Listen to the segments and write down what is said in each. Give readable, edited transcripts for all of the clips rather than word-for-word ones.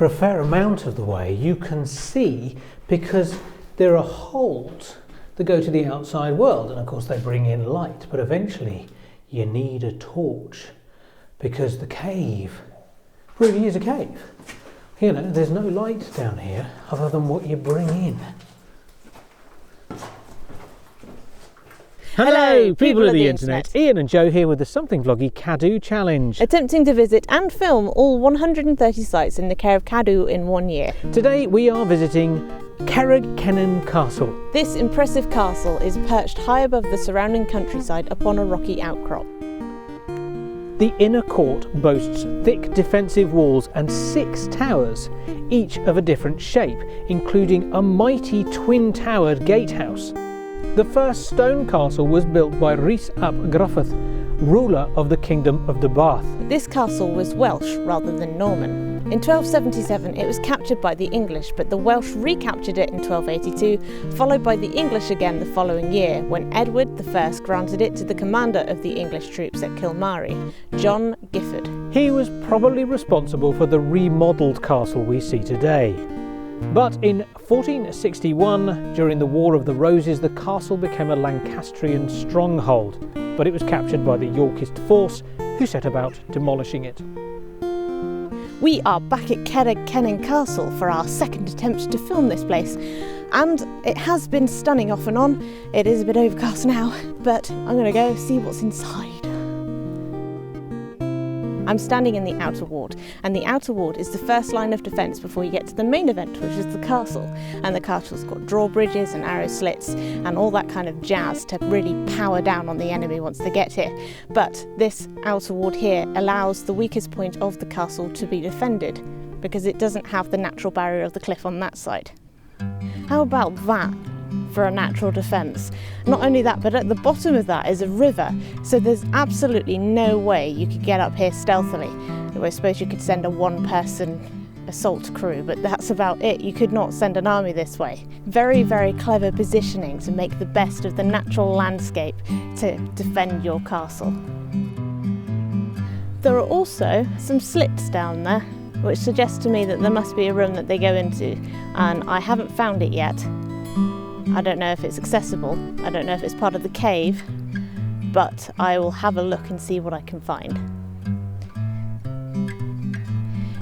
for a fair amount of the way, you can see because there are holes that go to the outside world, and of course they bring in light, but eventually you need a torch because the cave really is a cave. You know, there's no light down here other than what you bring in. Hello, people of the internet. Ian and Joe here with the something vloggy Cadw challenge. Attempting to visit and film all 130 sites in the care of Cadw in 1 year. Today we are visiting Carreg Cennen Castle. This impressive castle is perched high above the surrounding countryside upon a rocky outcrop. The inner court boasts thick defensive walls and 6 towers, each of a different shape, including a mighty twin-towered gatehouse. The first stone castle was built by Rhys ap Gruffydd, ruler of the Kingdom of the Bath. This castle was Welsh rather than Norman. In 1277 it was captured by the English, but the Welsh recaptured it in 1282, followed by the English again the following year, when Edward I granted it to the commander of the English troops at Kilmarry, John Gifford. He was probably responsible for the remodelled castle we see today. But in 1461, during the War of the Roses, the castle became a Lancastrian stronghold, but it was captured by the Yorkist force, who set about demolishing it. We are back at Carreg Cennen Castle for our second attempt to film this place, and it has been stunning off and on. It is a bit overcast now, but I'm going to go see what's inside. I'm standing in the outer ward, and the outer ward is the first line of defence before you get to the main event, which is the castle. And the castle's got drawbridges and arrow slits and all that kind of jazz to really power down on the enemy once they get here. But this outer ward here allows the weakest point of the castle to be defended, because it doesn't have the natural barrier of the cliff on that side. How about that for a natural defence? Not only that, but at the bottom of that is a river, so there's absolutely no way you could get up here stealthily. I suppose you could send a one-person assault crew, but that's about it. You could not send an army this way. Very, very clever positioning to make the best of the natural landscape to defend your castle. There are also some slits down there, which suggests to me that there must be a room that they go into, and I haven't found it yet. I don't know if it's accessible, I don't know if it's part of the cave, but I will have a look and see what I can find.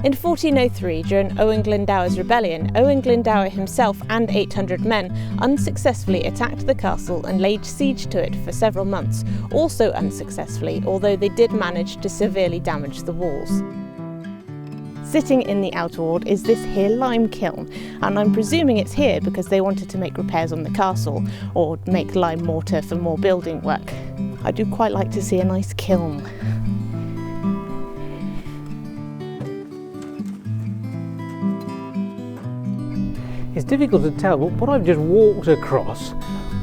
In 1403, during Owen Glendower's rebellion, Owen Glendower himself and 800 men unsuccessfully attacked the castle and laid siege to it for several months, also unsuccessfully, although they did manage to severely damage the walls. Sitting in the outer ward is this here lime kiln, and I'm presuming it's here because they wanted to make repairs on the castle or make lime mortar for more building work. I do quite like to see a nice kiln. It's difficult to tell, but what I've just walked across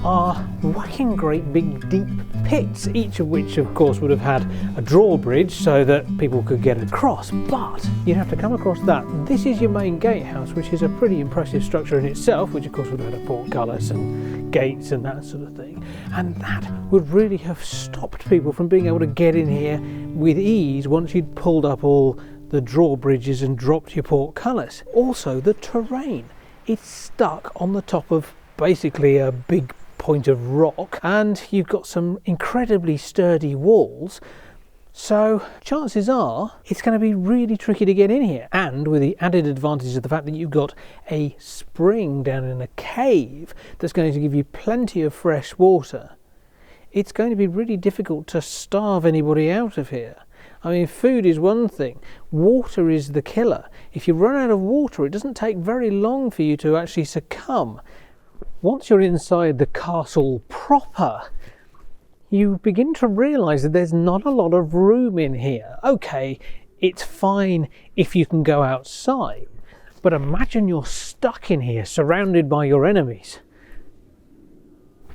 are whacking great big deep pits, each of which of course would have had a drawbridge so that people could get across, but you'd have to come across that. This is your main gatehouse, which is a pretty impressive structure in itself, which of course would have had a portcullis and gates and that sort of thing, and that would really have stopped people from being able to get in here with ease once you'd pulled up all the drawbridges and dropped your portcullis. Also, the terrain, it's stuck on the top of basically a big point of rock, and you've got some incredibly sturdy walls, so chances are it's going to be really tricky to get in here. And with the added advantage of the fact that you've got a spring down in a cave that's going to give you plenty of fresh water, it's going to be really difficult to starve anybody out of here. I mean, food is one thing, water is the killer. If you run out of water, it doesn't take very long for you to actually succumb. Once you're inside the castle proper, you begin to realise that there's not a lot of room in here. Okay, it's fine if you can go outside, but imagine you're stuck in here, surrounded by your enemies.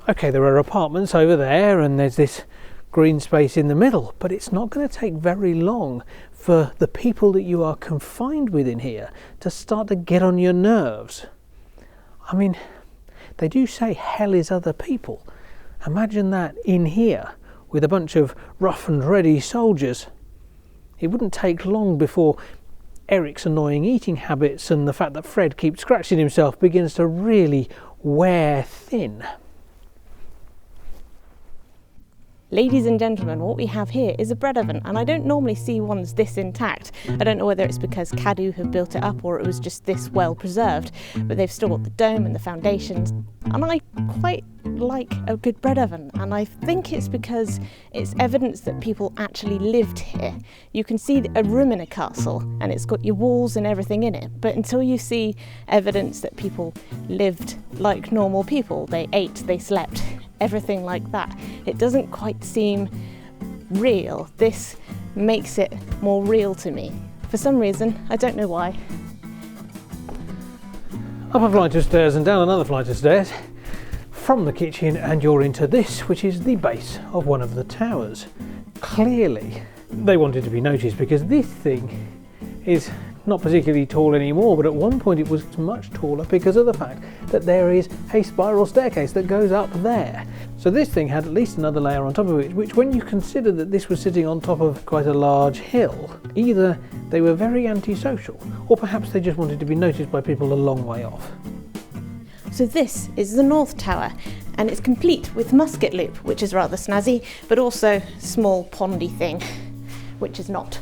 Okay, there are apartments over there, and there's this green space in the middle, but it's not going to take very long for the people that you are confined with in here to start to get on your nerves. I mean, they do say hell is other people. Imagine that in here with a bunch of rough and ready soldiers. It wouldn't take long before Eric's annoying eating habits and the fact that Fred keeps scratching himself begins to really wear thin. Ladies and gentlemen, what we have here is a bread oven, and I don't normally see ones this intact. I don't know whether it's because Cadw have built it up or it was just this well preserved, but they've still got the dome and the foundations, and I quite like a good bread oven, and I think it's because it's evidence that people actually lived here. You can see a room in a castle and it's got your walls and everything in it, but until you see evidence that people lived like normal people, they ate, they slept, everything like that, it doesn't quite seem real. This makes it more real to me. For some reason, I don't know why. Up a flight of stairs and down another flight of stairs from the kitchen, and you're into this, which is the base of one of the towers. Clearly, they wanted to be noticed because this thing is not particularly tall anymore, but at one point it was much taller because of the fact that there is a spiral staircase that goes up there. So this thing had at least another layer on top of it, which, when you consider that this was sitting on top of quite a large hill, either they were very antisocial or perhaps they just wanted to be noticed by people a long way off. So this is the North Tower, and it's complete with musket loop, which is rather snazzy, but also small pondy thing, which is not.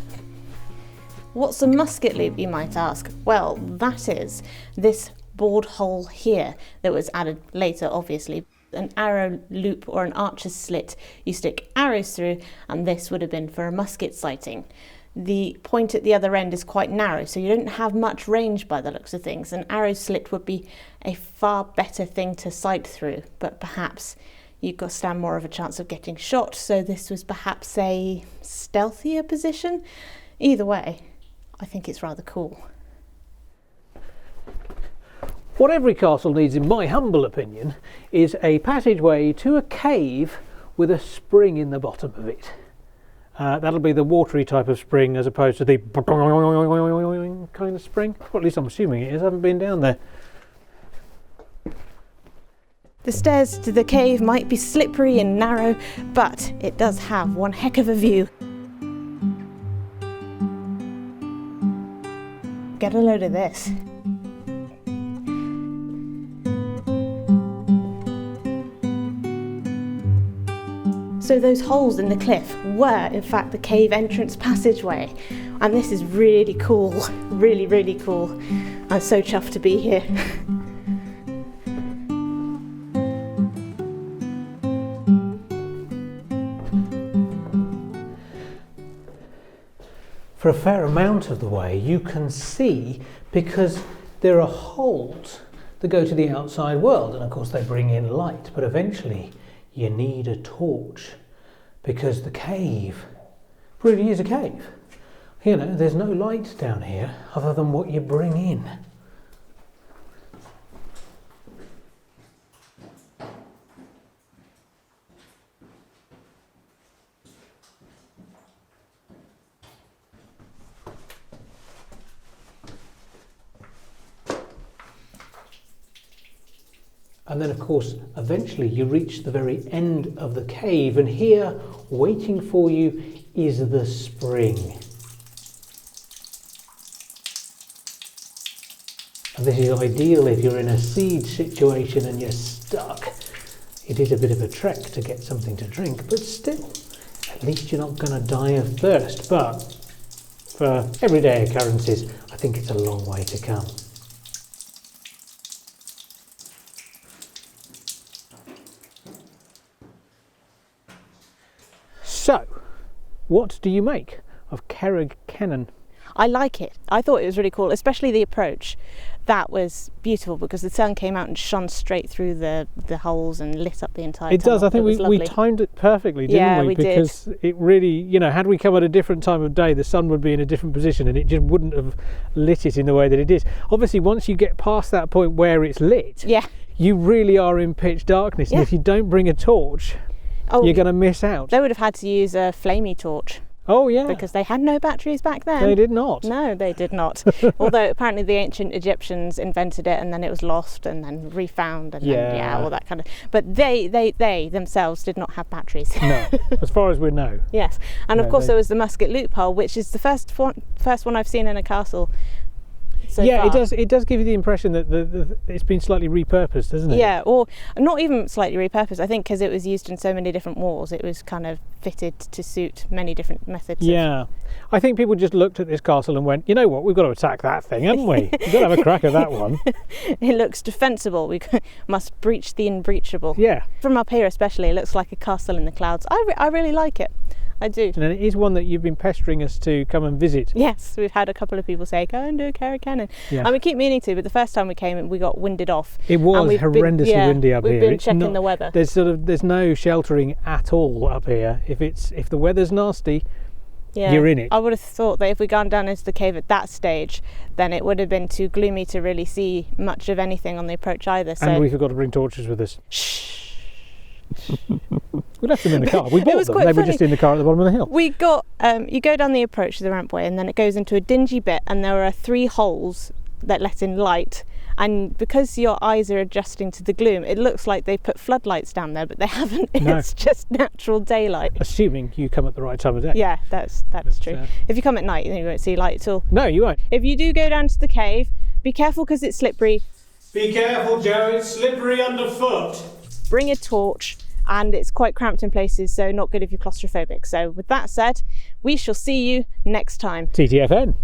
What's a musket loop, you might ask? Well, that is this bored hole here that was added later, obviously. An arrow loop or an archer's slit you stick arrows through, and this would have been for a musket sighting. The point at the other end is quite narrow, so you don't have much range by the looks of things. An arrow slit would be a far better thing to sight through, but perhaps you've got to stand more of a chance of getting shot, so this was perhaps a stealthier position. Either way, I think it's rather cool. What every castle needs, in my humble opinion, is a passageway to a cave with a spring in the bottom of it. That'll be the watery type of spring as opposed to the kind of spring. Well, at least I'm assuming it is. I haven't been down there. The stairs to the cave might be slippery and narrow, but it does have one heck of a view. Get a load of this. So those holes in the cliff were in fact the cave entrance passageway, and this is really cool, really, really cool. I'm so chuffed to be here. For a fair amount of the way you can see, because there are holes that go to the outside world, and of course they bring in light, but eventually you need a torch because the cave really is a cave. You know, there's no light down here other than what you bring in. And then, of course, eventually you reach the very end of the cave, and here, waiting for you, is the spring. And this is ideal if you're in a siege situation and you're stuck. It is a bit of a trek to get something to drink, but still, at least you're not going to die of thirst. But for everyday occurrences, I think it's a long way to come. So, what do you make of Carreg Cennen? I like it. I thought it was really cool, especially the approach. That was beautiful because the sun came out and shone straight through the holes and lit up the entire It does. tunnel. I think we timed it perfectly, didn't we? Because it really, you know, had we come at a different time of day, the sun would be in a different position and it just wouldn't have lit it in the way that it is. Obviously, once you get past that point where it's lit, you really are in pitch darkness. And if you don't bring a torch, you're going to miss out. They would have had to use a flamey torch. Oh yeah. Because they had no batteries back then. They did not. No, they did not. Although apparently the ancient Egyptians invented it, and then it was lost and then refound, and then, all that kind of. But they themselves did not have batteries. No, as far as we know. Yes, and of course there was the musket loophole, which is the first one I've seen in a castle. So yeah, far. it does give you the impression that it's been slightly repurposed, doesn't it? Yeah, or not even slightly repurposed. I think because it was used in so many different wars, it was kind of fitted to suit many different methods. Yeah, I think people just looked at this castle and went, you know what, we've got to attack that thing, haven't we? We've got to have a crack at that one. It looks defensible. We must breach the unbreachable. Yeah. From up here especially, it looks like a castle in the clouds. I really like it. I do. And it is one that you've been pestering us to come and visit. Yes, we've had a couple of people say, go and do Carreg Cennen. Yeah. And we keep meaning to, but the first time we came, we got winded off. It was horrendously windy up here. We've been checking the weather. There's no sheltering at all up here. If the weather's nasty, you're in it. I would have thought that if we'd gone down into the cave at that stage, then it would have been too gloomy to really see much of anything on the approach either. So. And we forgot to bring torches with us. Shh. We left them in the car. We bought them. They were just in the car at the bottom of the hill. We got, you go down the approach to the rampway, and then it goes into a dingy bit, and there are 3 holes that let in light. And because your eyes are adjusting to the gloom, it looks like they put floodlights down there, but they haven't. No. It's just natural daylight. Assuming you come at the right time of day. Yeah, that's true. If you come at night, then you won't see light at all. No, you won't. If you do go down to the cave, be careful because it's slippery. Be careful, Joe. It's slippery underfoot. Bring a torch. And it's quite cramped in places, so not good if you're claustrophobic. So with that said, we shall see you next time. TTFN.